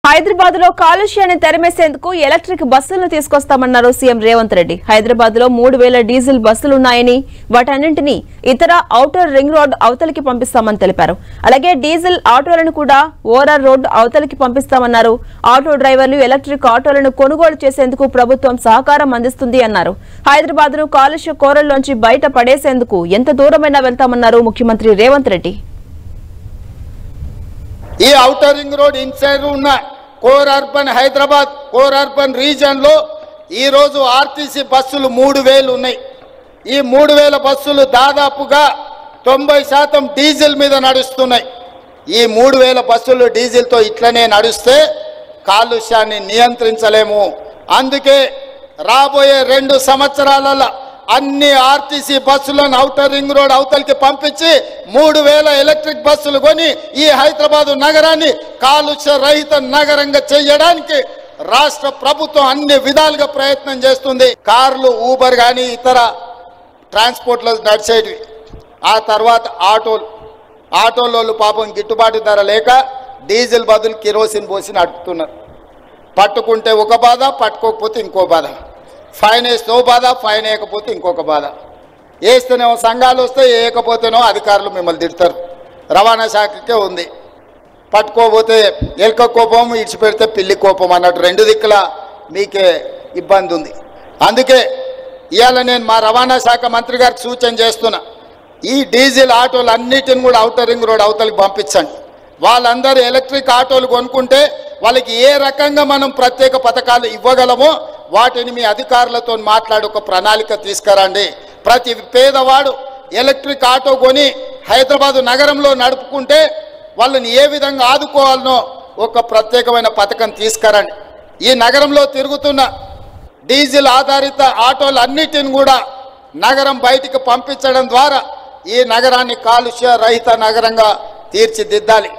హైదరాబాద్ లో కాలుష్యాన్ని తెరమేసేందుకు ఎలక్ట్రిక్ బస్సులను తీసుకొస్తామన్నారు సీఎం రేవంత్ రెడ్డి. హైదరాబాద్ లో 3000 డీజిల్ బస్సులున్నాయని వాటన్నింటినీ ఇతర ఔటర్ రింగ్ రోడ్ అవతలికి పంపిస్తామని తెలిపారు. అలాగే డీజిల్ ఆటోలను కూడా ఓఆర్ఆర్ రోడ్ అవతలికి పంపిస్తామన్నారు. ఆటో డ్రైవర్లు ఎలక్ట్రిక్ ఆటోలను కొనుగోలు చేసేందుకు ప్రభుత్వం సహకారం అందిస్తుంది అన్నారు. హైదరాబాద్ ను కాలుష్య కోరల్లోంచి బయట పడేసేందుకు ఎంత దూరమైనా వెళ్తామన్నారు ముఖ్యమంత్రి రేవంత్ రెడ్డి. ఈ ఔటర్ రింగ్ రోడ్ ఇన్సైడ్ ఉన్న core urban Hyderabad core urban reason లో ఈ రోజు ఆర్టీసీ బస్సులు 3000 ఉన్నాయి. ఈ 3000 బస్సులు దాదాపుగా 90% డీజిల్ మీద నడుస్తున్నాయి. ఈ 3000 బస్సులు డీజిల్ తో ఇట్లనే నడుస్తే కాలుష్యాన్ని నియంత్రించలేము. అందుకే రాబోయే 2 సంవత్సరాలలో అన్ని ఆర్టీసీ బస్సులను ఔటర్ రింగ్ రోడ్ అవతలికి పంపించి 3000 ఎలక్ట్రిక్ బస్సులు కొని ఈ హైదరాబాద్ నగరాన్ని కాలుష్య రహిత నగరంగా చేయడానికి రాష్ట్ర ప్రభుత్వం అన్ని విధాలుగా ప్రయత్నం చేస్తుంది. కార్లు, ఊబర్ కానీ ఇతర ట్రాన్స్పోర్ట్లో నడిచేవి. ఆ తర్వాత ఆటోలు పాపం గిట్టుబాటు ధర లేక డీజిల్ బదులు కిరోసిన్ పోసి నడుపుతున్నారు. పట్టుకుంటే ఒక బాధ, పట్టుకోకపోతే ఇంకో బాధ. ఫైన్ వేస్తే ఓ బాధ, ఫైన్ వేయకపోతే ఇంకొక బాధ. వేస్తేనేమో సంఘాలు వస్తే, వేయకపోతేనో అధికారులు మిమ్మల్ని తిడతారు. రవాణా శాఖకే ఉంది. పట్టుకోకపోతే ఎలక కోపం, ఇడిచిపెడితే పిల్లి కోపం అన్నట్టు 2 దిక్కుల మీకే ఇబ్బంది ఉంది. అందుకే ఇవాళ నేను మా రవాణా శాఖ మంత్రి గారికి సూచన చేస్తున్నా, ఈ డీజిల్ ఆటోలు అన్నిటిని కూడా ఔటర్ రింగ్ రోడ్ అవతలికి పంపించండి. వాళ్ళందరూ ఎలక్ట్రిక్ ఆటోలు కొనుక్కుంటే వాళ్ళకి ఏ రకంగా మనం ప్రత్యేక పథకాలు ఇవ్వగలమో వాటిని మీ అధికారులతో మాట్లాడి ఒక ప్రణాళిక తీసుకురండి. ప్రతి పేదవాడు ఎలక్ట్రిక్ ఆటో కొని హైదరాబాద్ నగరంలో నడుపుకుంటే వాళ్ళని ఏ విధంగా ఆదుకోవాలనో ఒక ప్రత్యేకమైన పథకం తీసుకురండి. ఈ నగరంలో తిరుగుతున్న డీజిల్ ఆధారిత ఆటోలు అన్నిటిని కూడా నగరం బయటికి పంపించడం ద్వారా ఈ నగరాన్ని కాలుష్య రహిత నగరంగా తీర్చిదిద్దాలి.